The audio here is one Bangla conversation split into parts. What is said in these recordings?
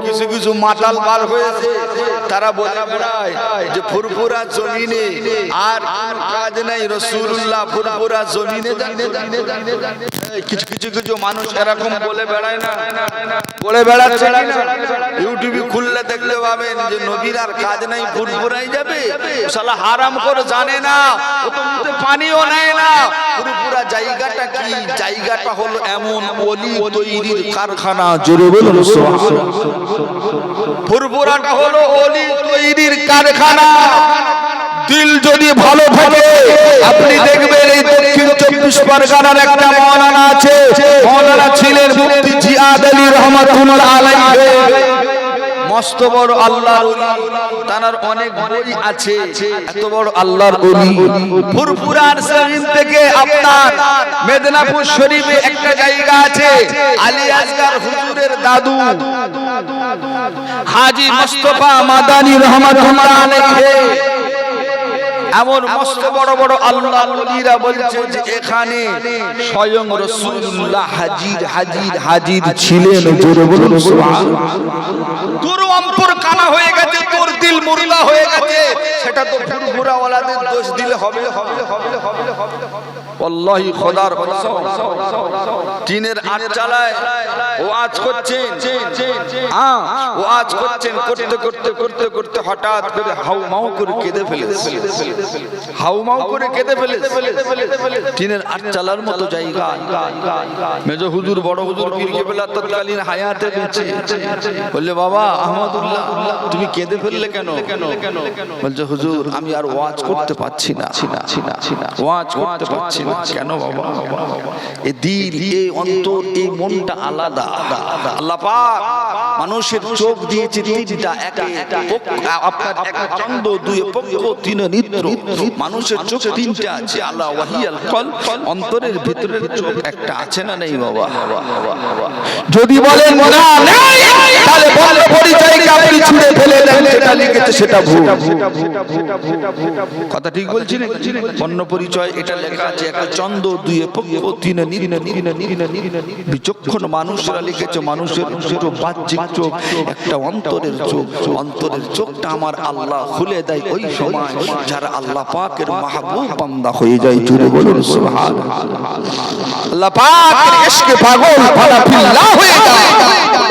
কিছু কিছু মাতাল বার হয়েছে, তারা বলে বেড়ায় যে ফুরফুরা জমিনে আর কাজ নাই, রাসূলুল্লাহ ফুরফুরা জমিনে কিছু কিছু কিছু মানুষ এরকম বলে বেড়ায় না, বলে বেড়াচ্ছে না। ইউটিউবে খুললে দেখতে পাবেন যে নবীর আর কাজ নাই, ফুরফুরাই যাবে। শালা হারাম করে জানে না, ও তো মুখে পানিও নেয় না। ফুরফুরা জায়গাটা কি? জায়গাটা হলো এমন ওলি তৈরির কারখানা। জোরে বলুন সুবহানাল্লাহ। ফুরফুরাটা হলো ওলি তৈরির কারখানা। দিল যদি ভালো থাকে, আপনি দেখবেন এই দক্ষিণ 24 পরগনার একটা মাওলানা আছে, মাওলানা ছিলেন মুফতি জিয়াদ আলী রহমাতুল্লাহ আলাইহি। মস্ত বড় আল্লাহর ওলি, তার অনেক বই আছে। এত বড় আল্লাহর ওলি ফুরফুরার জমিন থেকে আপনার মেদিনীপুর শরীফে একটা জায়গা আছে, আলী আসগার হুজুরের দাদু হাজী মুস্তাফা মাদানী রহমাতুল্লাহ আলাইহি। এমন মস্ত বড় বড় আল্লাহর ওলিরা বলছে যে এখানে স্বয়ং রাসূলুল্লাহ হাজির ছিলেন। জোরে বলুন সুবহানাল্লাহ। তোর অন্তর কানা হয়ে গেছে, তোর দিল মুর্দা হয়ে গেছে, সেটা তো ফুরফুরা ওয়ালাদের দোষ দিলে হবে? আল্লাহি খোদার কসম, টিনের আট চালায় ওয়াজ করছেন, ওয়াজ করছেন, করতে করতে করতে করতে হঠাৎ করে হাউমাউ করে কেঁদে ফেলেছে, হাউমাউ করে কেঁদে ফেলেছে। টিনের আট চালার মতো জায়গা। মেজো হুজুর, বড় হুজুর পীর কেবলা তৎকালীন হায়াতে বেঁচে বললে, বাবা আহমদুল্লাহ তুমি কেঁদে ফেললে কেন? বলছে, হুজুর আমি আর ওয়াজ করতে পারছি না, ওয়াজ করতে পারছি না। কেন বাবা? এই দিল, এই অন্তর, এই মনটা আলাদা। আল্লাহ পাক মানুষের চোখ দিয়েছে তিনটা, আপনার এক চন্দ্র, দুই পক্ষ, তিন নেত্র। মানুষের চোখ তিনটা আছে, আল্লাহ ওয়াহিয়াল কলব, অন্তরের ভিতরের চোখ একটা আছে না নেই বাবা? যদি বলেন না নেই, তাহলে বর্ণ পরিচয়কে আপনি ছুঁড়ে ফেলে দেন, যেটা লিখেছে সেটা ভুল। কথা ঠিক বলছি না? বর্ণ পরিচয় এটা লেখা আছে, একটা চন্দ্র, দুই পক্ষ, তিন বিচক্ষণ মানুষরা লিখেছে মানুষের ছোট বাহ্যিক চোখ, একটা অন্তরের চোখ। অন্তরের চোখটা আমার আল্লাহ খুলে দেয় ওই সময় যারা আল্লাহ পাকের মাহবুব বান্দা হয়ে যায়। জুড়ে বলুন সুবহানাল্লাহ। আল্লাহ পাকের ইশকে পাগল ফানাফিল্লাহ হয়ে যায়।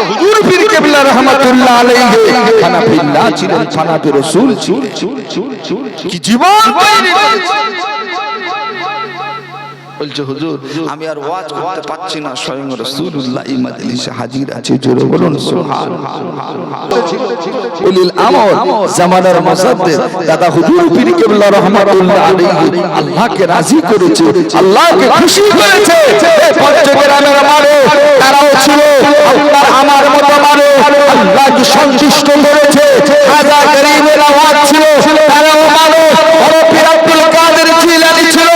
হুজুর পীর কেবলা রহমাতুল্লাহ আলাইহি ফানাফিল্লাহ ছিলেন, ফানাফি রাসূল ছিলেন। কি জীবন তৈরি করেছে। বলছে, হুজুর আমি আর ওয়াজ করতে পারছি না, স্বয়ং রাসূলুল্লাহ এই মজলিসে হাজির আছে। জোরে বলুন সুবহানাল্লাহ। উলিল আমর জামানার মুসাদ্দিদ দাদা হুজুর পীর কেবলা রহমাতুল্লাহ আলাইহি আল্লাহকে রাজি করেছে, আল্লাহকে খুশি করেছে। পঞ্চগ্রামের মানুষ তারাও ছিল আল্লাহর আমার মতো মানুষ, আল্লাহকে সন্তুষ্ট করেছে। হাজার গরীবের আওয়াজ ছিল, তারাও মানুষ। বড় পীর আব্দুল কাদের জিলানী ছিল,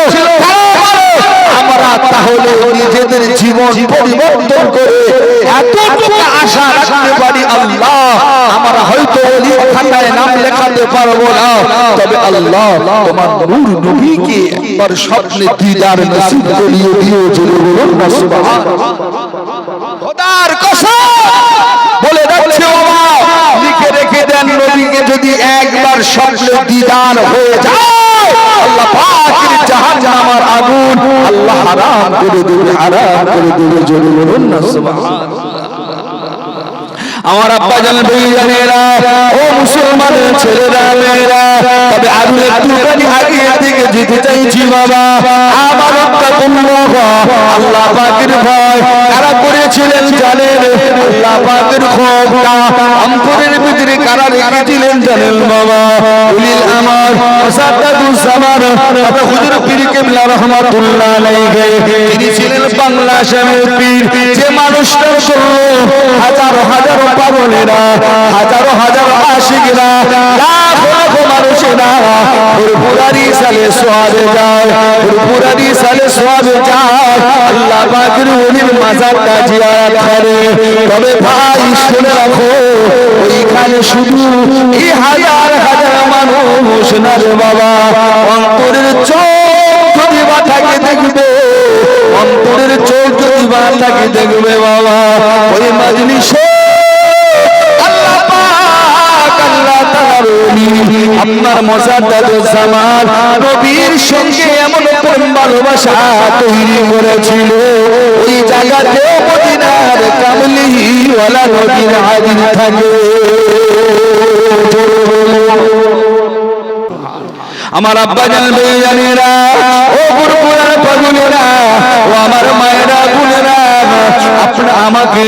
তাহলে নিজেদের জীবন পরিবর্তন করে এতটুকু আশা রাখতে পারি, আল্লাহ আমরা হয়তো ওলির খাতায় নাম লেখাতে পারবো না, তবে আল্লাহ তোমার নূর নবীকে একবার স্বপ্নে দিদার নসিব করিয়ে দিও। জোরে বলুন না সুবহানাল্লাহ। খোদার কসম বলে যাচ্ছে, বাবা লিখে রেখে দেন, নবীকে যদি একবার স্বপ্নে দিদার হয়ে যায়, আল্লাহ পাকের জাহান্নামের আগুন আল্লাহ হারাম করে দেবে, হারাম করে দেবে। জোরে বলুন না সুবহানাল্লাহ। আমার আব্বা জান ভাইজানেরা, ও মুসলমানের ছেলেরা মেয়েরা, তবে আমি একটুখানি আগে দিকে যেতে চাইছি বাবা। আমার আত্মাকুল্লাহ, আল্লাহ পাকের ভয় কারা করেছিলেন জানেন? আল্লাহ পাকের খোফটা অন্তরের ভিতরে কারা রেখেছিলেন জানেন বাবা? উলিল আমর মুসাদ্দাদুজ্জামান তবে হুজুর পীর কেবলা রহমাতুল্লাহ আলাইহি, তিনি ছিলেন বাংলা শামের পীর। যে মানুষটার জন্য হাজারো হাজারো পাগলেরা, হাজারো হাজারো আশিকরা, লাখ লাখ মানুষেরা ফুরফুরারি সালে সোয়াবে যায়, ফুরফুরারি সালে সোয়াবে যায়, আল্লাহ পাকের ওলির মাজারটা জিয়ারত করে। তবে ভাই শুনে রাখো, ওইখানে শুধু এই হাজার হাজার মানুষ না রে বাবা, অন্তরের চোখ যদি বাটাকে দেখবে, অন্তরের চোখ যদি বাটাকে দেখবে বাবা, ওই মজলিসে আপনার মুজাদ্দাদুজ্জামান নবীর সঙ্গে এমন প্রেম ভালোবাসা তৈরি করেছিল ওই জায়গাতে মদিনার কামলি ওয়ালা নবীর আদিন থাকে। আমার আব্বা জানবে জানেরা ও বুড়বুড়ার পাগলেরা ও আমার মায়েরা বোনেরা আপনি আমাকে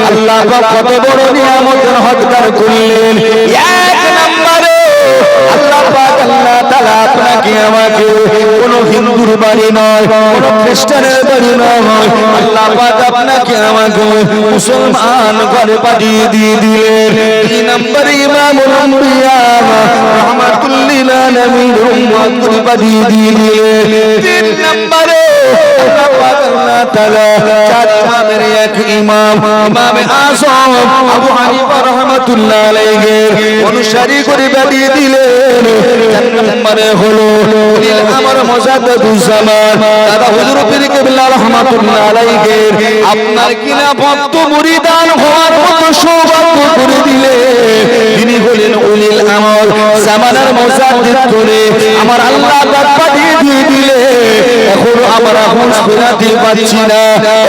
আল্লাহ পাক কত বড় নিয়ামতের হকদার করলেন। এক নম্বরে আল্লাহ পাক আল্লাহ তাআলা আপনাকে আমাকে কোন হিন্দুর বাড়ি নয় কোন খ্রিস্টানের বাড়ি নয় আল্লাহ পাক আপনাকে আমাকে মুসলমান ঘরে পাঠিয়ে দিয়ে দিলেন। দুই নম্বরে ইমামুল আম্বিয়া রাহমাতুল লিল আলামিন উম্মত করে পাঠিয়ে দিয়ে দিলেন। তিন নম্বরে আল্লাহ পাক আল্লাহ তাআলা চার ইমামের এক ইমাম ইমামে আযম আবু হানিফা রাহমাতুল্লাহ আলাইহি অনুসারী করে পাঠিয়ে দিলেন। চার নম্বরে হলো আমার মুজাদ্দাদুজ্জামান দাদা হুজুর পীর কেবলা রাহমাতুল্লাহ আলাইহি আপনার কিনা ভক্ত মুরিদান হওয়ার মতো সৌভাগ্য করে দিলে তিনি হলেন উলিল আমল জামানার মুজাদ্দিদ করে আমার আল্লাহ পাক পাঠিয়ে দিয়ে দিলে। এখনো আমরা হুঁশ ফেরাতে পারছি না,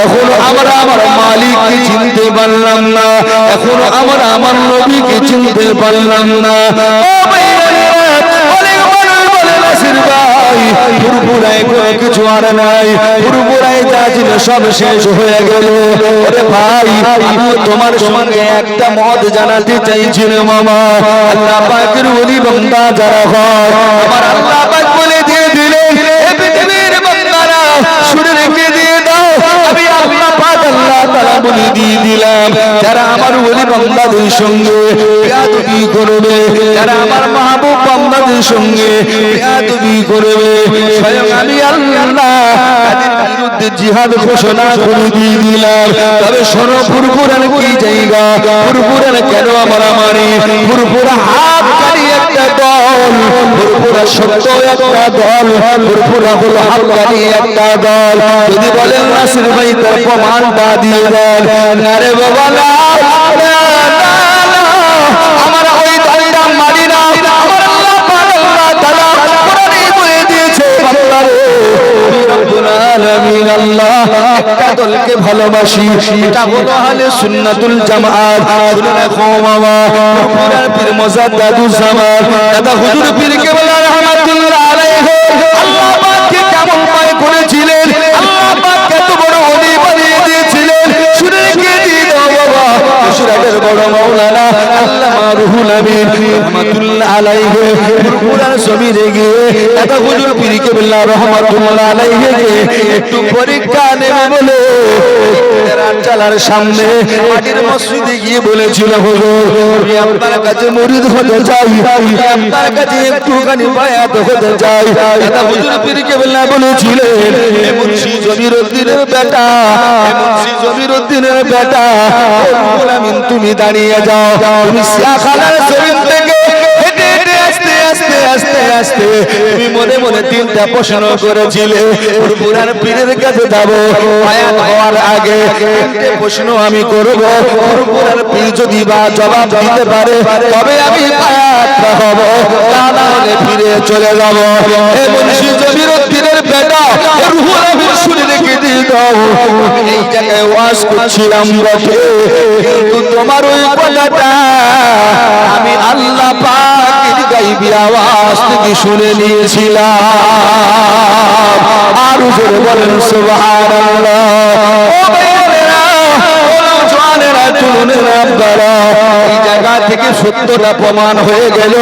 এখনো আমরা আমার মালিককে চিনতে পারলাম না, এখনো আমরা আমার নবীকে চিনতে পারলাম না। ও ফুরফুরায় কোনো কিছু আর নাই, ফুরফুরায় যা ছিল সব শেষ হয়ে গেল। ওরে ভাই আমি তোমার সঙ্গে একটা মত জানাতে চাইছিল মামা। আল্লাহ পাকের ওলি বান্দা যারা হয় আমার আল্লাহ পাক বলে দিয়ে দিলেন এ পৃথিবীর বান্দারা শুনে রেখে দিয়ে দাও আমি আল্লাহ পাক আল্লাহ তাআলা বলে দিয়ে দিলাম যারা আমার ওলি বান্দাদের সঙ্গে বেয়াদবি করবে, যারা আমার মাহবুব বান্দাদের সঙ্গে বেয়াদবি করবে স্বয়ং আমি আল্লাহ তাদের বিরুদ্ধে জিহাদ ঘোষণা করে দিয়ে দিলাম। তবে শোনো ফুরফুরার কি জায়গা, ফুরফুরার কেন আমরা মানি, ফুরফুরা হাত কারি একটা দল, ফুরফুরা সত্য একটা দল, ফুরফুরা হলো হাত কারি একটা দল। যদি বলেন নাসির ভাই তার প্রমাণটা দিয়ে দেন। আরে বাবা না আমার ওই দলটা মানি না, আমার আল্লাহ পাক আল্লাহ তাআলা কোরআনে বলে দিয়েছে বান্দারে রব্বুল আলামিন আল্লাহ একটা দলকে ভালোবাসি এটা হলো আহলে সুন্নাতুল জামাত। শুনে রাখো মামা ফুরফুরার পীর মুজাদ্দাদুজ্জামান দাদা হুজুর পীর কেবলা রাহমাতুল্লাহ আলাইহি আল্লাহ পাককে কেমন পায় করেছিলেন, আল্লাহ পাক কত বড় ওলি বানিয়ে দিয়েছিলেন। শুনে রেখে দিয়ে দাও বাবা মুশরিকের বড় মাওলানা আল্লামা রুহুল আমিন রাহমাতুল্লাহ আলাইহি ফুরফুরার জমিনে গিয়ে দাদা হুজুর পীর কেবলা রাহমাতুল্লাহ আলাইহি একটু পরীক্ষা নেবে বলে রাত চালার সামনে মাটির মসজিদে গিয়ে বলেছিল হুজুর আমি আপনার কাছে মুরিদ হতে চাই, আমি আপনার কাছে একটুখানি বায়াত হতে চাই। দাদা হুজুর পীর কেবলা বলেছিলেন হে মুন্সি জমিরউদ্দিনের বেটা, হে মুন্সি জমিরউদ্দিনের বেটা রব্বুল আমিন তুমি দাঁড়িয়ে যাও, তুমি সিয়াখানার জমিন থেকে হেঁটে হেঁটে আস্তে আস্তে আস্তে আস্তে তুমি মনে মনে তিনটা প্রশ্ন করেছিলে ফুরফুরার পীরের কাছে যাব বায়াত হওয়ার আগে তিনটে প্রশ্ন আমি করব, ফুরফুরার পীর যদি বা জবাব দিতে পারে তবে আমি বায়াত হব, তা না হলে ফিরে চলে যাব। হে মুন্সি জমিরউদ্দিনের বেটা রুহুল আমিন শুনে রেখে দিয়ে দাও এই জায়গায় ওয়াজ করছিলাম বটে কিন্তু তোমার ওই কথাটা আমি আল্লাহ পাকের গায়বী আওয়াজ থেকে শুনে নিয়েছিলাম। আর জোরে বলেন সুবহানাল্লাহ। ও ভাইয়েরা ও নওজওয়ানেরা তরুণেরা আপনারা এই জায়গা থেকে সত্যটা প্রমাণ হয়ে গেল।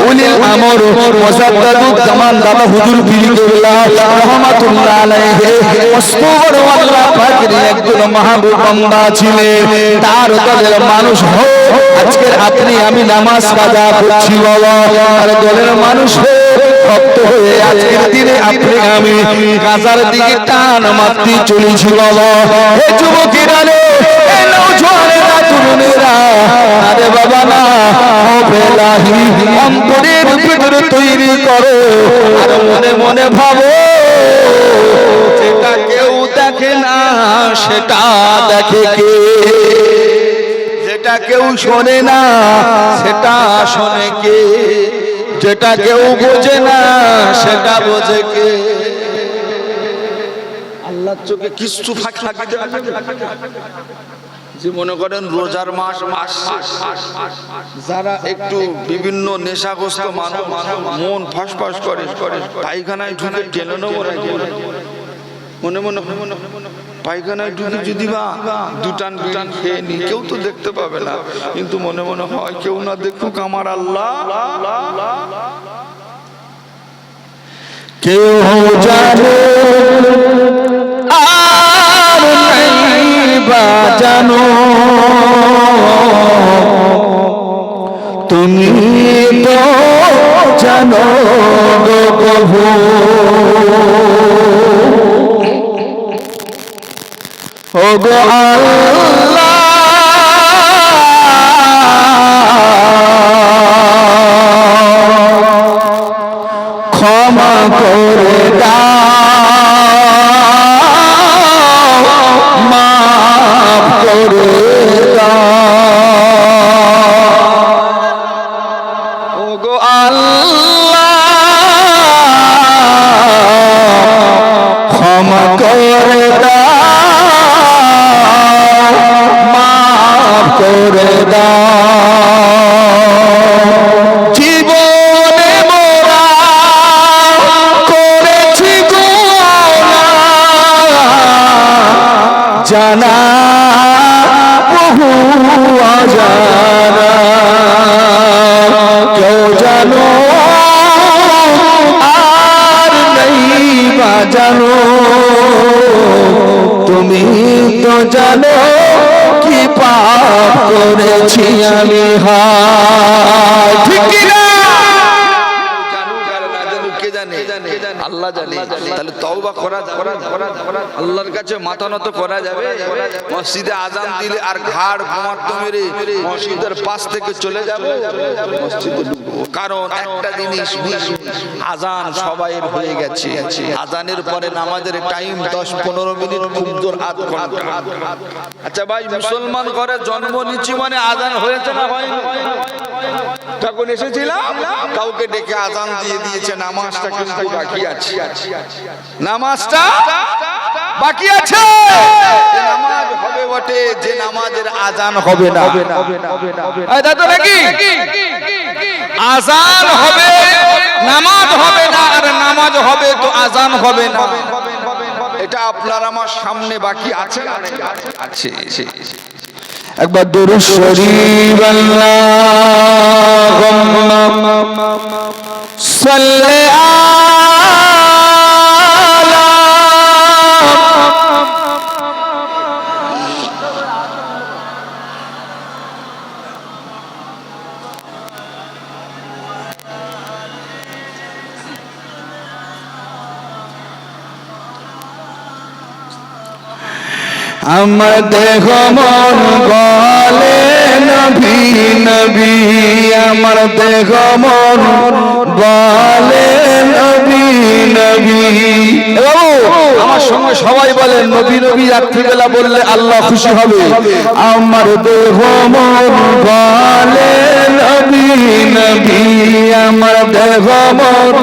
উলিল আমর মুজাদ্দাদুজ্জামান দাদা হুজুর পীর কেবলা রাহমাতুল্লাহ আলাইহি মুস্তফার আল্লাহ পাকের একজন মাহবুব বান্দা ছিলেন। তার দলের মানুষ হোক আজকের আপনি আমি নামাজ কাজা করছি বাবা, আর দলের মানুষ ভক্ত হয়ে আজকের দিনে আপনি আমি কাজার দিকে টান মারতে চলেছি বাবা। হে যুবকেরা রে, হে নওজওয়ানেরা তরুণেরা, আরে বাবা না ও বেলাহি অন্তরের ভিতরে তৈরি করো আর মনে মনে ভাবো যেটা কেউ দেখে না সেটা দেখে কে, যেটা কেউ শোনে না সেটা শোনে কে। যেটা কেউ বোঝে না সেটা বোঝে কে? আল্লাহর চোখে কিছু ফাঁকি যে মনে করেন রোজার মাস যারা একটু বিভিন্ন নেশাগ্রস্ত মানুষ মন ফসফস করে পায়খানায় ঢুকে টেনে নেবো মনে মনে পায়খানায় ঢুকে যদি বা দুটান খেয়ে নি কেউ তো দেখতে পাবে না, কিন্তু মনে মনে হয় কেউ না দেখুক আমার আল্লাহ। কেউ জানে আর নাই বা জানো, তুমি তো জানো গো প্রভু। ও গো আল্লাহ ক্ষমা করে দাও, মাফ করে দাও। ও গো আল্লাহ ক্ষমা করে দাও, মাফ করে দাও। জীবনে মোরা করেছি গুনাহ, জানা বহু অজানা, কেউ জানো আর নেই বা জানো, তুমি তো জানো কি পাপ করেছি আমি। হায় ঠিক কি না? আল্লাহ জানে। তাহলে তওবা করা আল্লাহর কাছে মাথা নত করা যাবে। মসজিদে আজান দিলে আর ঘাড় ঘুমাত মেরে মসজিদের পাশ থেকে চলে যাবে মসজিদে ঢুকবো, কারণ একটা জিনিস আজান সবাইয়ের হয়ে গেছে। আজানের পরে নামাজের টাইম 10-15 মিনিট, খুব জোর আধ ঘন্টা। আচ্ছা ভাই, মুসলমান ঘরে জন্ম নিচ্ছি মানে আজান হয়েছে না ভাই? তখন এসেছিলাম, কাউকে ডেকে আজান দিয়ে দিয়েছে, নামাজটা কিন্তু বাকি আছে, নামাজটা বাকি আছে। নামাজ হবে বটে, যে নামাজের আজান হবে না। দাদা নাকি আজান হবে নামাজ হবে না, আর নামাজ হবে তো আজান হবে না। এটা আপনার আমার সামনে বাকি আছে আছে। একবার দুরূদ শরীফ আল্লাহুম্মা সাল্লি আলা আমার দেহ মন বলে নবী নবী, আমার দেহ মন বলে নবী নবী। আমার সঙ্গে সবাই বলেন নবী নবী। রাত্রিবেলা বললে আল্লাহ খুশি হবে। আমার দেহ মন বলে নবী নবী, আমার দেহ মন,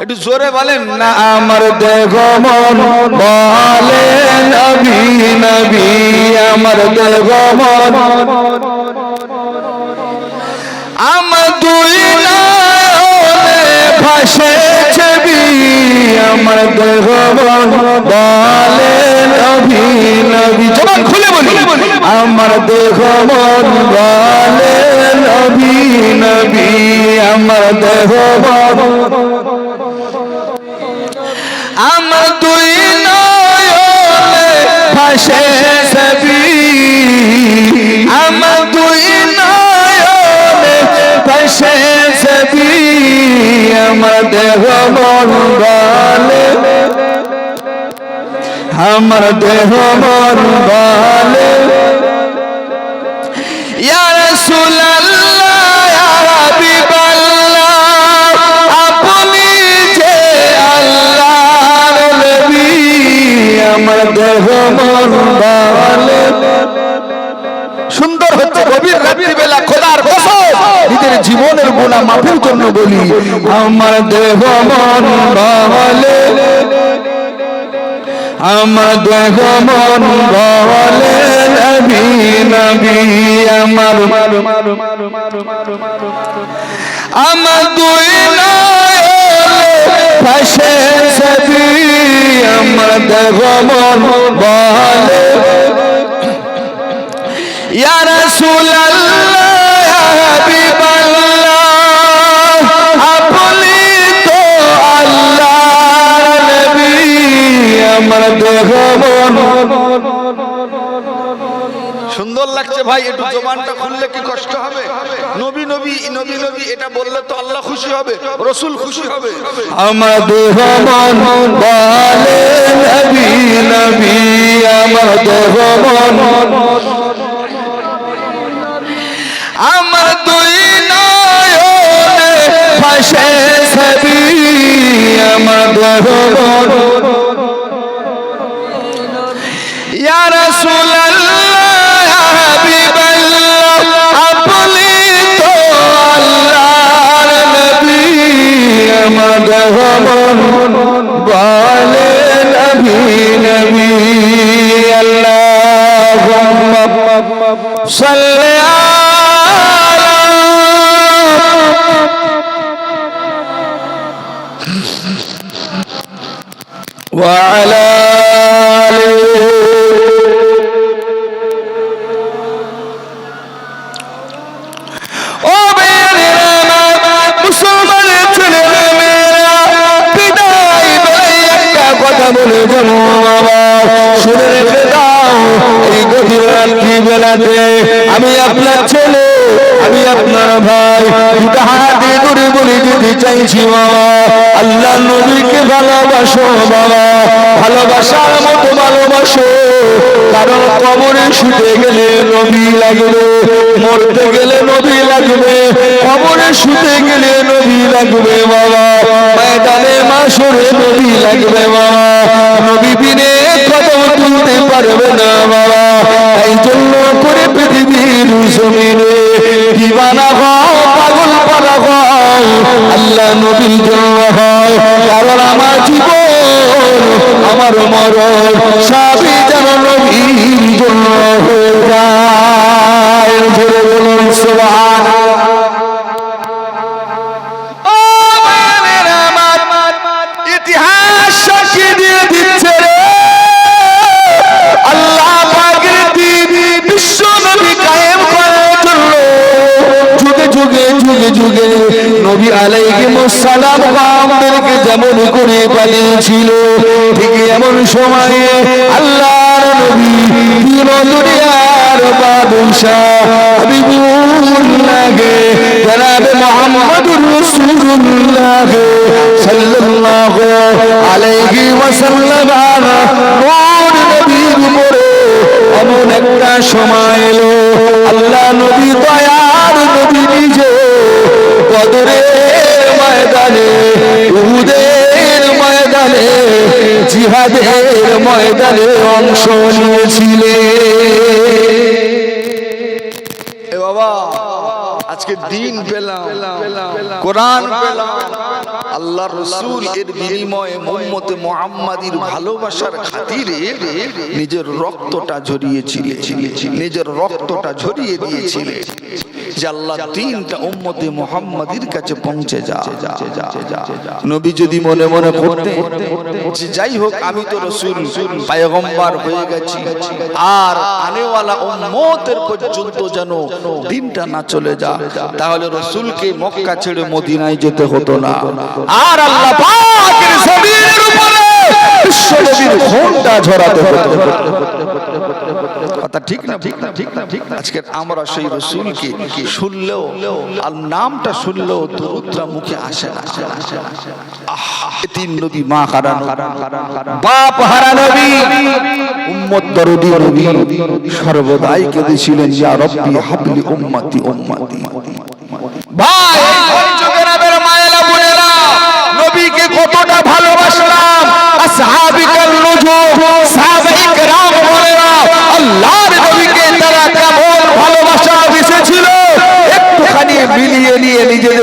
একটু জোরে বলেন না আমার দেহ মন বলে নবী নবী, আমার দেহ মন, আমার দুই নয়নে ভাসে ছবি, আমার দেহ মন বলে নবী নবী। জবান খুলে বলি, আমার দেহ মন বলে নবী নবী, আমার দেহ মন, আমার দুই নয়নে ভাসে ছবি, আমার দুই নয়নে ভাসে ছবি, আমার দেহ মন বলে, আমার দেহ মন বলে ইয়া রাসূলুল্লাহ ইয়া হাবিবাল্লাহ, আপনি যে আল্লাহর নবী, আমার দেহ মন বলে। সুন্দর হচ্ছে গভীর রাত্রিবেলা খোদার কসম নিজের জীবনের গুনাহ মাফের জন্য বলি আমার দেহ মন বলে আমার দেহ মন বলে নবী নবী আমার আমার দুই নয়ন ভাসে ছবি আমার দেহ মন বলে ইয়া রাসূলুল্লাহ ইয়া হাবিবাল্লাহ আপনি তো আল্লাহর নবী আমার দেহ মন সুন্দর লাগছে ভাই, একটু জবানটা খুললে কি কষ্ট হবে? নবী নবী নবী নবী এটা বললে তো আল্লাহ খুশি হবে, রসুল খুশি হবে। আমার দেহ মন বলে নবী নবী আমার দেহ মন আমার দুই নয়নে ভাসে ছবি আমার দেহ মন ইয়া রাসূলুল্লাহ ইয়া হাবিবাল্লাহ আপনি তো আল্লাহর নবী আমার দেহ মন বলে নবী নবী আল্লাহুম্মা সাল্লি وعلى বলে যাবো বাবা শুনে রেখে দাও এই গভীর রাত্রি বেলাতে আমি আপনার ছেলে আমি আপনার ভাই দুটা হাতে করে বলে যেতে চাইছি বাবা আল্লাহ নবীকে ভালোবাসো বাবা ভালোবাসার মতো ভালোবাসো কারণ কবরে শুতে গেলে নবী লাগবে মরতে গেলে নবী লাগবে কবরে শুতে গেলে নবী লাগবে বাবা ময়দানে মাশরে নবী লাগবে বাবা নবী বিনে কদম তুলতে পারবে না বাবা এই জন্য করে পৃথিবীর জমিনে দিওয়ানা হও পাগল পারা হও আল্লাহ নবীর জন্য হয় কারণ আমার জীবন আমার মরণ সবই যেন নবীর জন্য হয়ে যায় জোরে বলুন সুবহানাল্লাহ ইতিহাস সাক্ষী দিয়ে দিচ্ছে রে আল্লাহ পাকের দ্বীন বিশ্ব নবী কায়েম করার জন্য যুগে যুগে যুগে যুগে নবী আলাইহিস সালাম আমাদেরকে যেমন করে পাঠিয়েছিল ঠিক এমন সময়ে আল্লাহর নবী পুরো দুনিয়ার বাদশাহ হাবিবুল্লাহ জনাব মুহাম্মদুর রাসূলুল্লাহ সাল্লাল্লাহু আলাইহি ওয়াসাল্লাম নূর নবীর উপরে এমন একটা সময় এলো আল্লাহ নবী দয়ার নবী নিজে বদরের ময়দানে উহুদের ময়দানে জিহাদের ময়দানে অংশ নিয়েছিলেন। এ বাবা আজকে দিন পেলাম, কোরআন পেলাম, আল্লাহর রাসূল এর বিনিময়ে উম্মতে মুহাম্মাদীর ভালোবাসার খাতিরে নিজের রক্তটা ঝরিয়েছিলেন, নিজের রক্তটা ঝরিয়ে দিয়েছিলেন যে আল্লাহ দ্বীনটা উম্মতে মুহাম্মাদীর কাছে পৌঁছে যা। নবী যদি মনে মনে করতে যে যাই হোক আমি তো রাসূল পয়গম্বর হয়ে গেছি আর আনেওয়ালা উম্মতের পর্যন্ত যেন দ্বীনটা না চলে যা, তাহলে রাসূলকে মক্কা ছেড়ে মদিনায় যেতে হতো না আর আল্লাহ পাকের জমিনের উপরে বিশ্বনবীর খুনটা ঝরাতে হতো। কথা ঠিক না? ঠিক না? ঠিক না? ঠিক না? আজকে আমরা সেই রাসূলকে শুনলেও আর নামটা শুনলেও দরুদটা মুখে আসে না। তিন নবী, মা হারা বাপ হারা নবী, উম্মত দরদি নবী সর্বদাই কেঁদেছিলেন ইয়া রব্বি হাবলি উম্মতি উম্মতি। ভাই পঞ্চগ্রামের মায়েরা বোনেরা নবীকে কতটা ভালোবাসলাম, আসহাবিকাল নুজুম সাহাবায়ে কেরাম বোনেরা আল্লাহর নবীকে তারা কেমন ভালোবাসা দিয়েছিল একটুখানি মিলিয়ে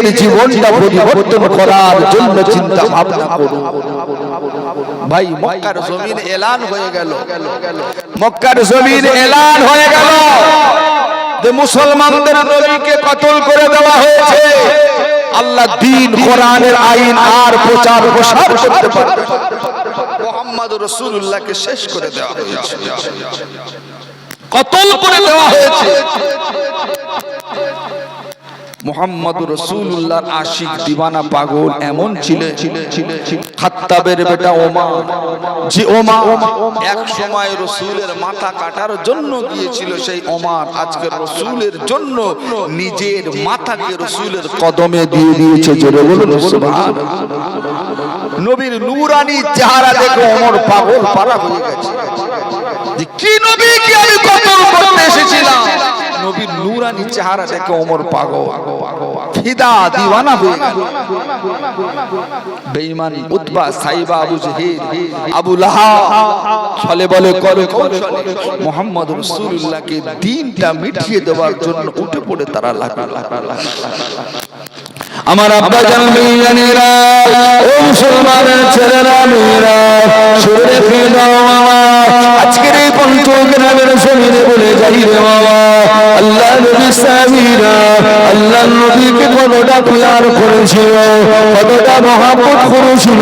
নিজের জীবনটা পরিবর্তন করার জন্য চিন্তা ভাবনা করুন। ভাই মক্কার জমিন এলান হয়ে গেল, মক্কার জমিন এলান হয়ে গেল যে মুসলমানদের নবীকে কতল করে দেওয়া হয়েছে। আল্লাহ দ্বীন কোরআনের আইন আর প্রচার প্রসার করতে পারবে। মুহাম্মদ রাসূলুল্লাহকে শেষ করে দেওয়া হয়েছে, কতল করে দেওয়া হয়েছে। মুহাম্মদ রাসূলুল্লাহর আশিক দিওয়ানা পাগল এমন ছিলেন, খাত্তাবের বেটা ওমর, যে ওমর এক সময় রাসূলের মাথা কাটার জন্য গিয়েছিল, সেই ওমর আজকে রাসূলের জন্য নিজের মাথাকে রাসূলের কদমে দিয়ে দিয়েছে। জোরে বলুন সুবহানাল্লাহ। নবীর নূরানি চেহারা দেখে ওমর পাগল পারা হয়ে গেছে যে কি নবীকে আমি কতল করতে এসেছিলাম। নবীর নূরানি চেহারা দেখে ওমর পাগল ফিদা দিওয়ানা হয়ে গেল। বেঈমান উতবা, সাইবা, আবু জেহেল, আবু লাহাব ছলে বলে করে কৌশলে মুহাম্মদ রাসূলুল্লাহকে দ্বীনটা মিটিয়ে দেওয়ার জন্য উঠে পড়ে তারা লাগলো। আমার আব্বা জানেরা, ও মুসলমানের ছেলেরা মেয়েরা, শুনে ফিরো আমার আজকের এই পঞ্চগ্রামের জমিনে বলে যাই রে বাবা, আল্লাহ নবী সাহাবীরা আল্লাহ নবীকে কতটা প্যার করেছিল, কতটা মহব্বত করেছিল,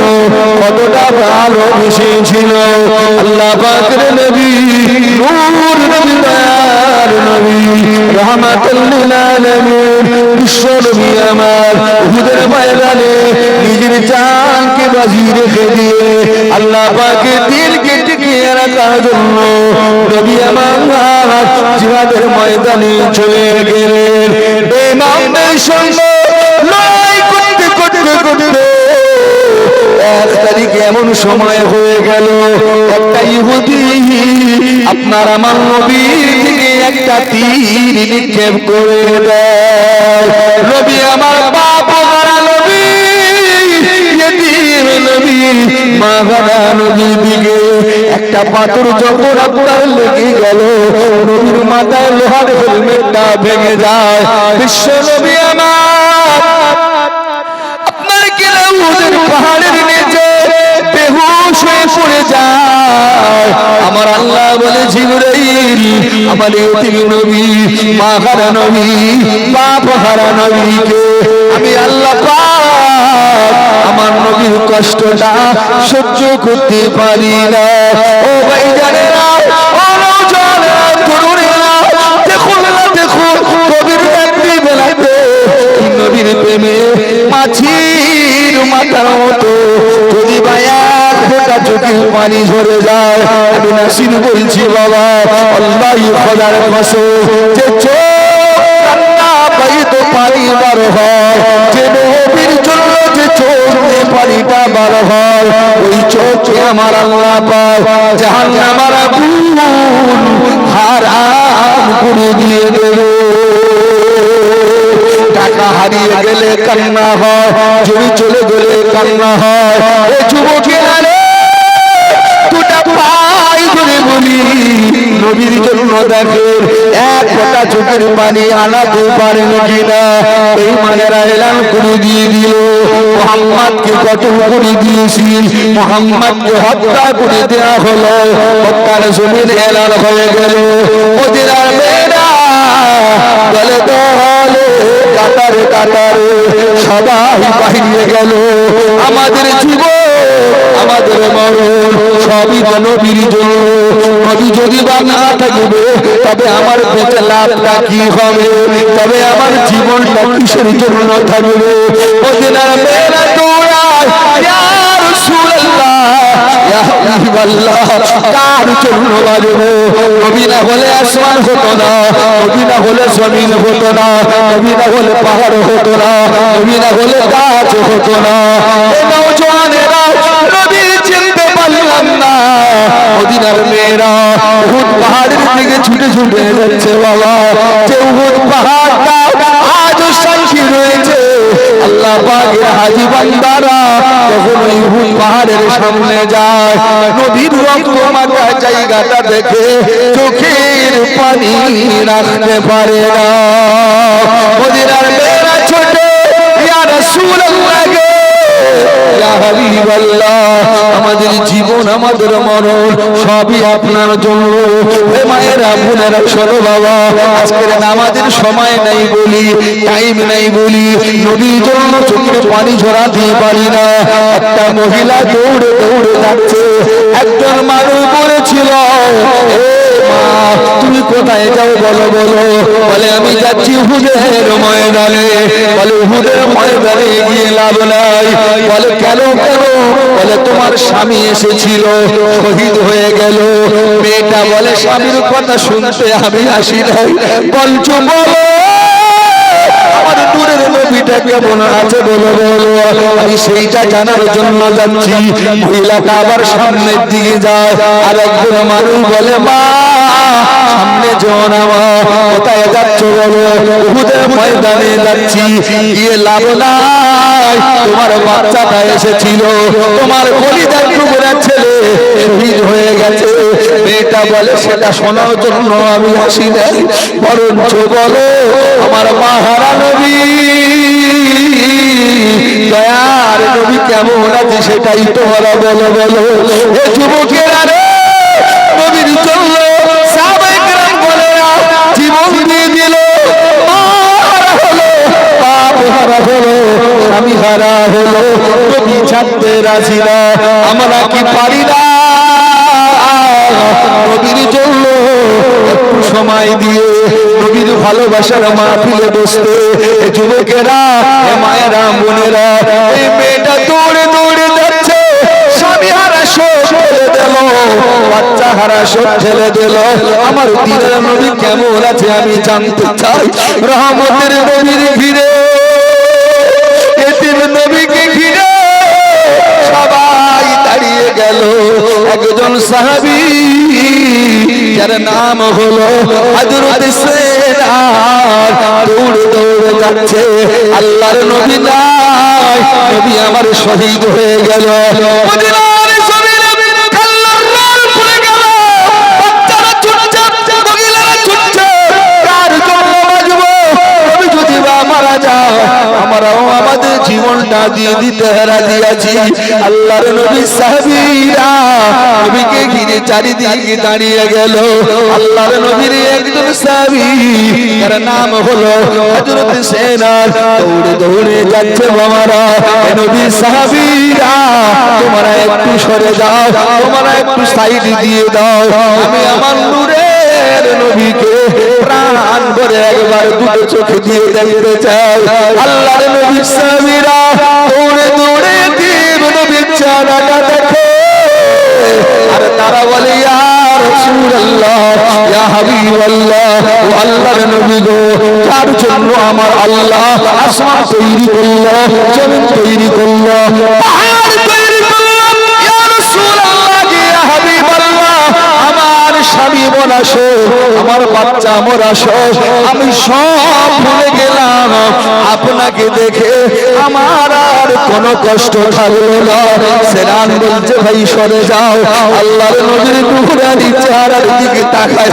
কতটা ভালোবেসেছিল। আল্লাহ পাকের নবী, নূর নবী, দয়ার নবী, রাহমাতুল লিল আলামিন, বিশ্ব নবী আমার উহুদের ময়দানে নিজের জানকে বাজি রেখে দিয়ে আল্লাহ পাকের দিলকে টিকিয়ে রাখার জন্য নবী আমার জিহাদের ময়দানে চলে গেলেন। বেঈমানদের সঙ্গে লড়াই করতে করতে করতে এক তারিখে এমন সময় হয়ে গেল, একটা ইহুদি আপনার আমার নবীর দিকে একটা তীর নিক্ষেপ করে দেয়। নবী আমার বাপ হারা নবী, ইয়েতিম নবী, মা হারা নবীর দিকে একটা পাথর যখন আপনার লেগে গেল, নবীর মাথায় লোহার হেলমেটটা ভেঙে যায়। বিশ্ব নবী আমার আপনার গেলাউদের পাহাড়ের নিচে বেহুশ হয়ে পড়ে যায়। আমার আল্লাহ বলে জিবরাইল, আমার ইয়েতিম নবী, মা হারা নবী, বাপ হারা নবীকে আমি আল্লাহ পাক আমার নবীর কষ্টটা সহ্য করতে পারি না। ও ভাইজানেরা, ও নওজওয়ানেরা, তরুণেরা, দেখুন না দেখুন, কবির রাত্রি বেলাতে নবীর প্রেমে মাছির মাথার মতো যদি ভাইয়া ফোটা চোখে পানি ঝরে যায়। আমি নাসির বলছি বাবা, আল্লাহই খোদার কসম, যে চোখ কান্না পাই তো পানি বার হয়, যে নবীর জন্য যে চোখ দিয়ে পানিটা বার হয়, ওই চোখে আমার আল্লাহ পাক জাহান্নামের আগুন হারাম করে দিয়ে দেবে। টাকা হারিয়ে গেলে কান্না হয়, জমি চলে গেলে কান্না হয়। এ যুবকেরা রে, দুটা পাই ধরে বলি, নবীর জন্য দেখেন এক ফোঁটা চোখের পানি আনাতে পারেন কিনা। এই মানেরা এলান করে দিয়ে দিল, মুহাম্মদকে কতল করে দিয়েছি, মুহাম্মদকে হত্যা করে দেওয়া হলো। মক্কার জমিন এলান হয়ে গেল। মদিনার মেয়েরা বলে দলে কাতারে কাতারে সবাই বাহিরে গেল। আমাদের জীবন, আমাদের মরণ সবই তো নবীর জন্য। নবী যদি বা না থাকবে তবে আমার বেঁচে লাভটা কি হবে? তবে আমার জীবনটা কিসের জন্য থাকবে? মদিনার মেয়েরা দৌড়ায়, ইয়া রাসূলুল্লাহ, ইয়া হাবিবাল্লাহ, কার জন্য বাজবো? নবী না হলে আসমান হতো না, নবী না হলে জমিন হতো না, নবী না হলে পাহাড় হতো না, নবী না হলে গাছ হতো না। এ নওজওয়ানেরা নবী চিনতে পারলাম না। মদিনার মেয়েরা উহুদ পাহাড়ের দিকে ছুটে ছুটে যাচ্ছে বাবা, যে উহুদ পাহাড়টা আজও সাক্ষী রয়েছে। আল্লাহ পাকের হাজী বান্দারা যখন ওই উহুদ পাহাড়ের সামনে যায়, নবীর রক্ত মাখা জায়গাটা দেখে চোখের পানি রাখতে পারে না। মদিনার মেয়েরা ছোটে, ইয়া হাবিবাল্লাহ আমাদের জীবন আমাদের মরণ সবই আপনার জন্য। হে মায়েরা বোনেরা শোনো বাবা, আজকের নামাজের সময় নাই বলি, টাইম নাই বলি, নবীর জন্য চোখে পানি ঝরাতে পারি না। একটা মহিলা দৌড়ে দৌড়ে যাচ্ছে, একজন মানুষ বলেছিল তুমি কোথায় যাও বলো বলো? বলে আমি যাচ্ছি উহুদের ময়দানে। বলে উহুদের ময়দানে গিয়ে লাভ নাই। বলে কেন কেন? বলে তোমার স্বামী এসেছিল, শহীদ হয়ে গেল। মেয়েটা বলে স্বামীর কথা শুনতে আমি আসি নাই, বলছো বলো আমার দূরের নবীটা কেমন আছে বলো বলো, আমি সেইটা জানার জন্য যাচ্ছি। মহিলাটা আবার সামনের দিকে যায়, আর একজন মানুষ বলে মা সামনে যেও না মা, কোথায় যাচ্ছ বলো? উহুদের ময়দানে যাচ্ছি। গিয়ে লাভ নাই, তোমার বাচ্চাটা এসেছিল, তোমার কলিজার টুকরা ছেলে শহীদ হয়ে গেছে। মেয়েটা বলে সেটা শোনার জন্য আমি আসি নাই, বরঞ্চ বলো আমার মাহারা নবী দয়ার নবী কেমন আছে সেটাই তোমরা বলো বলো। এ যুবকেরা রে, নবীর জন্য সাহাবায়ে কেরাম বলেরা জীবন দিয়ে দিল, মারা হলো, বাপ হারা হলো, স্বামী হারা হলো, নবী ছাড়তে রাজি না। আমরা কি পারি না নবীর জন্য একটু সময় দিয়ে নবীর ভালোবাসার মাহফিলে বসতে? যুবকেরা, মায়েরা, বোনেরা, এই মেয়েটা দৌড়ে দৌড়ে যাচ্ছে, স্বামী হারা সব ছেড়ে দিল, বাচ্চা হারা সব ছেড়ে দিল। আমার দিনের নবী কেমন আছে আমি জানতে চাই। রহমতের নবীর ঘিরে, এতিম নবীকে ঘিরে সবাই দাঁড়িয়ে গেল। একজন সাহাবী যার নাম হলো হযরত সেনার দৌড়ে দৌড়ে যাচ্ছে, আল্লাহর নবী নাই, নবী আমার শহীদ হয়ে গেল। মদিনার জমিনে আল্লাহর নূর পড়ে গেল, বাচ্চারা ছুটছে, মহিলারা ছুটছে, কার জন্য বাঁচবো? নবী যদি বা মারা যায়, আমরাও আমাদের জীবনটা দিয়ে দিতে রাজি আছি। আল্লাহর নবী সাহাবীরা নবীকে ঘিরে চারিদিকে দাঁড়িয়ে গেল। আল্লাহর নবীর একজন সাহাবী যার নাম হলো হযরত সেনার দৌড়ে দৌড়ে যাচ্ছে। বাবারা, নবী সাহাবীরা তোমরা একটু সরে যাও, তোমরা একটু সাইড দিয়ে দাও, আমি আমার নূরের নবীকে প্রাণ ভরে একবার দুটো চোখ দিয়ে দেখতে চাই। আল্লাহর নবী সাহাবীরা দৌড়ে দৌড়ে দিব নবীর চেহারাটা দেখে, আর তারা বলে ইয়া রাসূলুল্লাহ, ইয়া হাবিবাল্লাহ, ও আল্লাহর নবী গো, যার জন্য আমার আল্লাহ আসমান তৈরি করলো, জমিন তৈরি করলো, পাহাড় তৈরি করলো, ইয়া রাসূলুল্লাহ, ইয়া হাবিবাল্লাহ, আমার স্বামী মরা শেষ, আমার বাচ্চা মরা শেষ, আমি সব ভুলে গেলাম, আপনাকে দেখে আমার আর কোনো কষ্ট থাকলো না। সেনান বলছে ভাই সরে যাও। আল্লাহর নবীর নুরানি চেহারার দিকে তাকায়,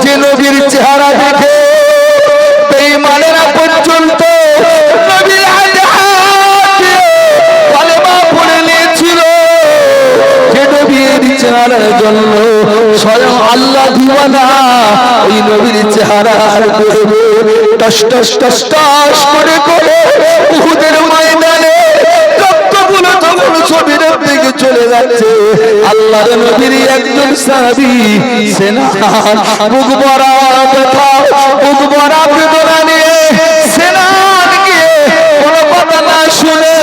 যে নবীর চেহারা দেখে বেঈমানেরা পর্যন্ত নবীর হাতে হাত দিয়ে কালেমা পড়ে নিয়েছিল, যে নবীর চেহারার জন্য স্বয়ং আল্লাহ দিওয়ানা ওই নবীর চেহারার দেখবে টস টস টস টস করে করে উহুদের ময়দানে রক্তগুলো যখন শরীরের দিকে চলে যাচ্ছে, আল্লাহর নবীর একজন সাহাবী সেনান বুক ভরা ব্যথা, বুক ভরা বেদনা নিয়ে সেনান গিয়ে কোনো কথা না শুনে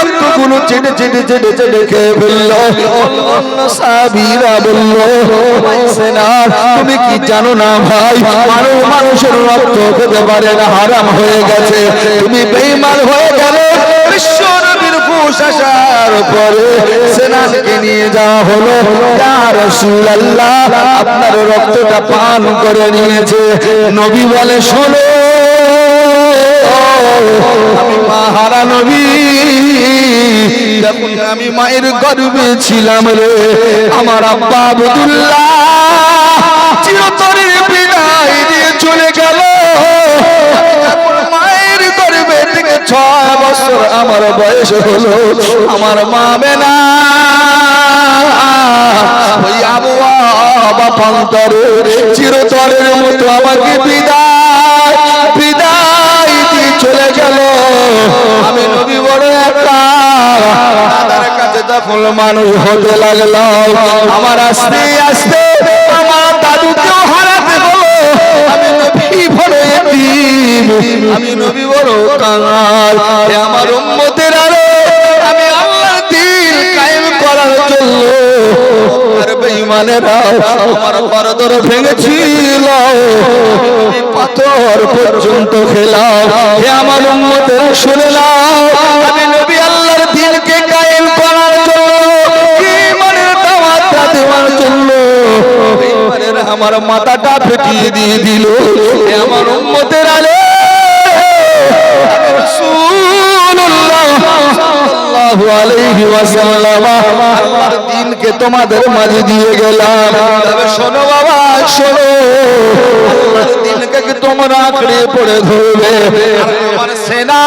রক্তগুলো চেটে চেটে চেটে চেটে খেয়ে ফেললো। অন্য সাহাবীরা বলল, সেনান তুমি কি জানো না ভাই, মানুষের রক্ত খেতে পারে না, হারাম হয়ে গেছে, তুমি বেঈমান হয়ে গেলে। বিশ্ব নবীর হুঁশ আসার পরে সেনানকে নিয়ে যাওয়া হলো, ইয়া রাসূলুল্লাহ আপনার রক্তটা পান করে নিয়েছে। নবী বলে শোনো, আমি মাহারা নবী, যখন আমি মায়ের গর্ভে ছিলাম রে, আমার আব্বা আব্দুল্লাহ চিরতরে বিদায় দিয়ে চলে গেল। মায়ের গর্ভে থেকে 6 বছর আমার বয়স হলো, আমার মা বেনা ওই আবহাওয়া প্রান্তরে চিরতরের মতো আমাকে বিদায় বিদায় দিয়ে চলে গেল। আমি নবী বড় একা, দাদার কাছে যখন মানুষ হতে লাগলো, আমার আস্তে আস্তে আমার দাদুকেও হারাতে হলো। আমি নবী বড় এতিম, আমি নবী বড় কাঙাল। এ আমার উম্মতের আলো, আমি আল্লাহর দ্বীন কায়েম করার জন্য আর বেঈমানেরা আমার করদর ভেঙেছিল, পাথর পর্যন্ত খেলাও। হে আমার উম্মতেরা শুনে নাও, আমি নবী আল্লাহর দ্বীনকে কায়েম করার জন্য, ঈমানের দাওয়াতটা দেওয়ার জন্য বেঈমানেরা আমার মাথাটা ফেটিয়ে দিয়ে দিল। হে আমার উম্মতের আলে রাসূলুল্লাহ সাল্লাল্লাহু আলাইহি ওয়াসাল্লাম আল্লাহর দ্বীনকে তোমাদের মাঝে দিয়ে গেলাম। তবে শোনো বাবা শোনো, আল্লাহর দ্বীনকে তোমরা আঁকড়ে পড়ে ধরবে। আমার সেনা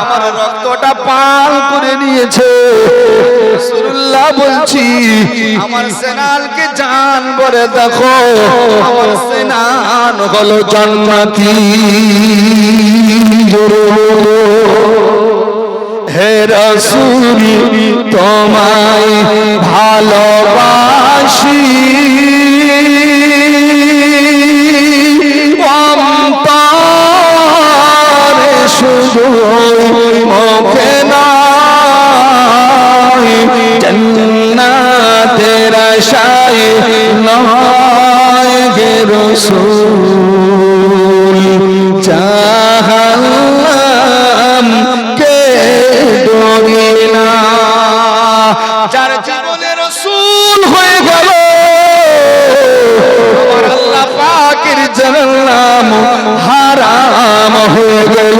আমার রক্তটা পান করে নিয়েছে। রাসূলুল্লাহ বলছি, আমার সেনালকে জান বলে দেখো, আমার সেনান হলো জান্নাতি। হে রাসূল তোমায় ভালোবাসি, অন্তরে শুধু মুখে নয়, জান্নাতের আশায় নয় গে রাসূল, জাহান্নাম কে ডরি না। যার জীবনে রাসূল হয়ে গেল, আমার আল্লাহ পাকের জান্নাত হারাম হয়ে গেল।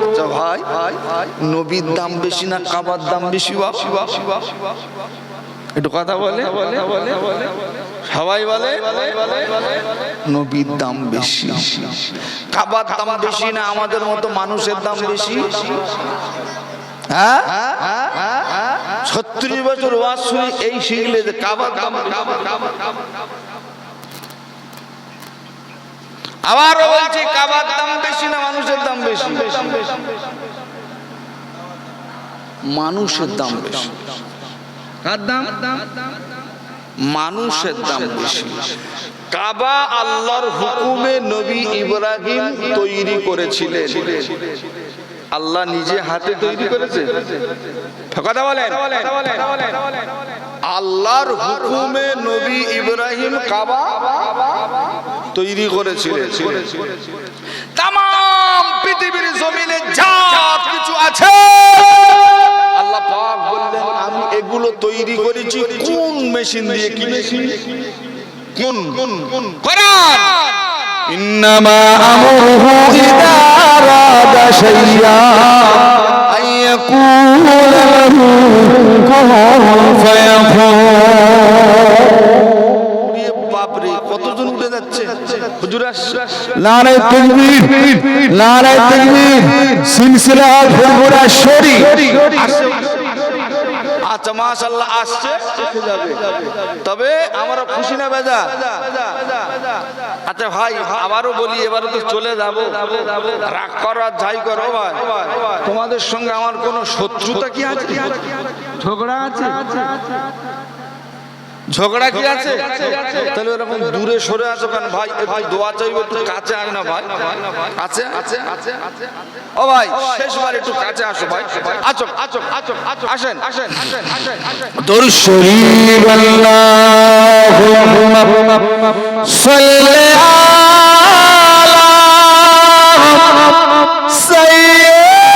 আচ্ছা ভাই, নবীর দাম বেশি না কাবার দাম বেশি? একটু কথা বলে সবাই বলে নবীর দাম বেশি। কাবার দাম বেশি না আমাদের মতো মানুষের দাম বেশি? হ্যাঁ, 36 বছর ওয়াজ শুনি এই শিখলে যে কাবার দাম। আবারও বলছি, কাবার দাম বেশি না মানুষের দাম বেশি? মানুষের দাম বেশি। কার দাম? মানুষের দাম বেশি। কাবা আল্লাহর হুকুমে নবী ইব্রাহিম তৈরি করেছিলেন। আল্লাহ নিজে হাতে তৈরি করেছে। কথা বলেন, আল্লাহর হুকুমে নবী ইব্রাহিম কাবা তৈরি করেছিলেন। তাম পৃথিবীর জমিনে যা কিছু আছে আল্লাহ পাক বললেন আমি এগুলো তৈরি করেছি। কোন মেশিন দিয়ে? কি মেশিন? কোন? কোরআন। ইন্নামা আমরুহু ইযা আরাদা শাইআ আইয়াকুলা লাহু কুন ফায়াকুন। বাপরে, কতজন উঠে যাচ্ছে হুজুর। নারে তাকবীর, নারে তাকবীর, সিলসিলা ফুরফুরা শরী। আচ্ছা মাশাআল্লাহ আসছে, তবে আমরা খুশি না বেজা? আচ্ছা ভাই আবারও বলি, এবারে তো চলে যাব, রাগ করো আর যাই করো ভাই, তোমাদের সঙ্গে আমার কোনো শত্রুতা কি আছে? ঝগড়া আছে? ঝগড়া কি আছে? তাহলে এরকম দূরে সরে আসো কেন ভাই? ভাই দোয়া চাইবে, একটু কাছে আয় না ভাই। কাছে ও ভাই, শেষবার একটু কাছে আসো ভাই। আসো আসেন। দরুদ শরীফ আল্লাহুম্মা সাল্লি আলা সাইয়্যিদিনা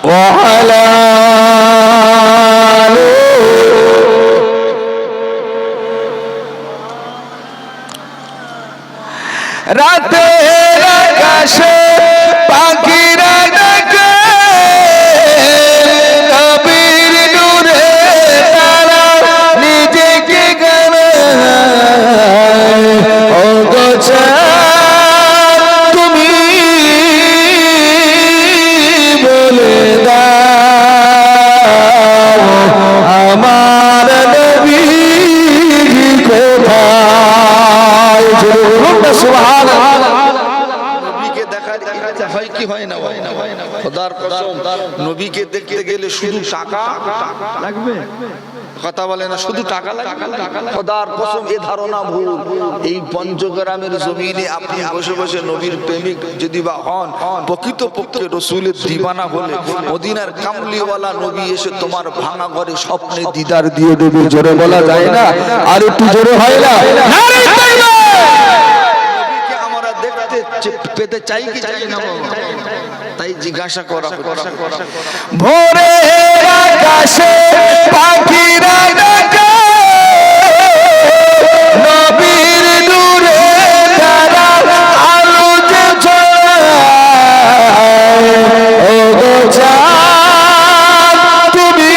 ওয়া আলা রাতের আকাশে পাখিরা ডাকে, নবীর নূরে তারা নবীকে দেখতে গেলে শুধু টাকা লাগবে, কথা বলে না, শুধু টাকা লাগবে। খোদার কসম, এ ধারণা ভুল। এই পঞ্চগ্রামের জমিনে আপনি বসে বসে নবীর প্রেমিক যদি বা হন, প্রকৃতপক্ষে রাসূলের দিওয়ানা হলে মদিনার কামলিওয়ালা নবী এসে তোমার ভাঙা ঘরে স্বপ্নে দিদার দিয়ে দেবে। জোরে বলা যায় না, আর একটু জোরে হয় না? নবীকে আমরা দেখতে পেতে চাই কি চাই না? তাই জিজ্ঞাসা করা হচ্ছে। ভোরে আকাশে পাখিরা ডাকে, নবীর নূরে তারা আলো যে জ্বলায়। ও গো চাঁদ, তুমি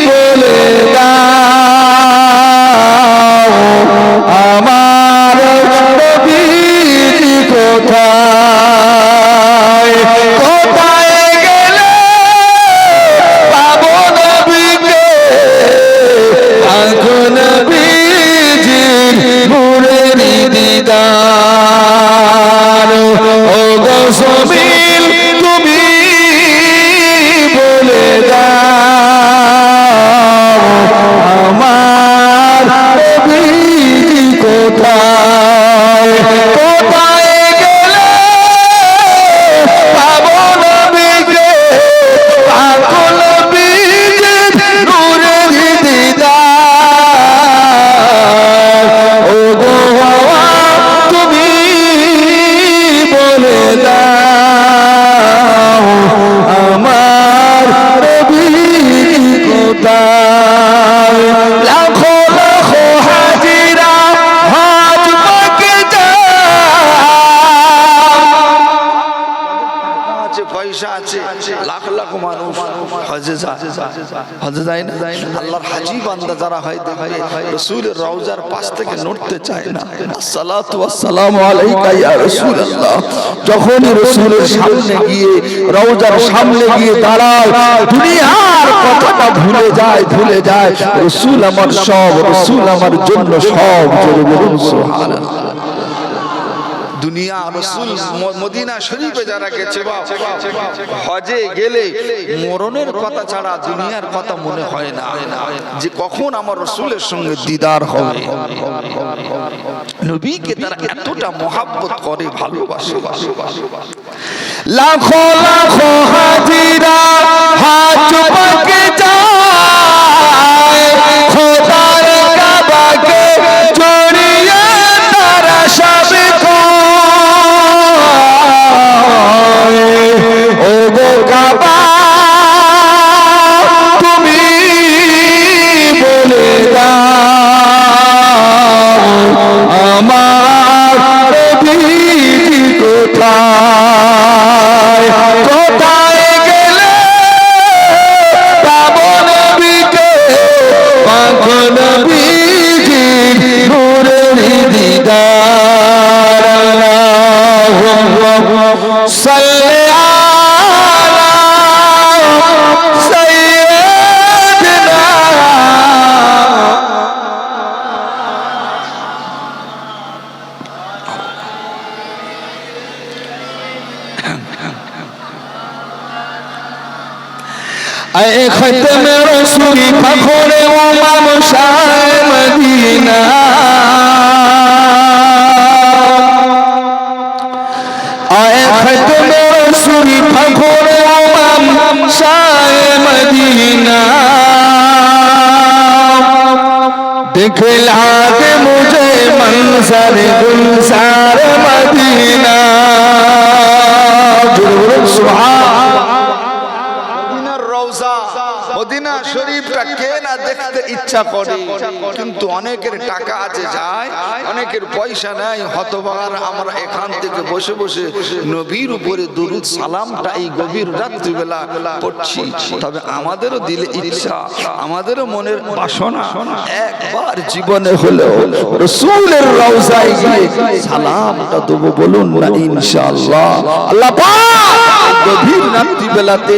বলে দাও আমার নবী কোথায়? কোথায় গেলে পাবো নবীকে? পাবো নবীজির নূরের দিদার। ও গো জমিন, তুমি বলে দাও আমার নবী কোথায়? কোথায় গেলে পাবো নবীকে? পাবো নবীজির নূরের দিদার। ও গো তুমি বলে দাও আমার নবী কোথায়? লাখো লাখো হাজিরা হাজ পাকে আছে, পয়সা আছে, লাখ লাখ মানুষ হজে যায়, হজে যায় না? আল্লাহর হাজী বান্দা যারা হয় দেখে রাসূলের রওজার পাশ থেকে নড়তে চায় না। আসসালাতু ওয়াসসালামু আলাইকা ইয়া রাসূলুল্লাহ। যখনই রাসূলের সামনে গিয়ে, রওজার সামনে গিয়ে দাঁড়ায়, দুনিয়ার কথাটা ভুলে যায়, ভুলে যায়। রাসূল আমার সব, রাসূল আমার জন্য সব। জোরে বলুন সুবহানাল্লাহ। দুনিয়া রাসূল মদিনা শরীফে যারা গেছে বা হজে গেলে মরণের কথা ছাড়া দুনিয়ার কথা মনে হয় না, যে কখন আমার রাসূলের সঙ্গে দিদার হবে। নবীকে তারা এতটা মহব্বত করে, ভালোবাসে। লাখো লাখো হাজিরা হাজ পাকে যায়, খোদার কাবাকে জড়িয়ে তারা সব কয়। ও গো কাবা, তুমি বলে দাও আমার নবী কোথায়? কোথায় গেলে পাবো নবীকে? পাবো নবীজির নূরের দিদার। সাল্লি আলা সাইয়্যিদিনা। اے ختم رسول فخر امام شاہ مدینہ، اے ختم رسول فخر امام شاہ مدینہ، دکھلا دے مجھے منظر گلزار مدینہ۔ سبحان মদিনা শরীফটা কে না দেখতে ইচ্ছা করে, কিন্তু অনেকের টাকা আছে যায়, অনেকের পয়সা নাই, হতভাগার আমরা এখান থেকে বসে বসে নবীর উপরে দরুদ সালামটা এই গভীর রাত্রিবেলা পড়ছি। তবে আমাদেরও দিলে ইচ্ছা, আমাদেরও মনের বাসনা একবার জীবনে হলেও রাসূলের রওজায় গিয়ে সালামটা দেবো। বলুন না ইনশাআল্লাহ। আল্লাহ পাক গভীর রাত্রিবেলাতে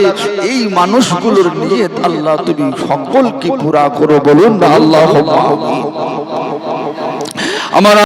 এই মানুষগুলোর নিয়ত আল্লাহ তুমি সকলকে পুরা করো। বলুন না আল্লাহুম্মা আমিন। আমার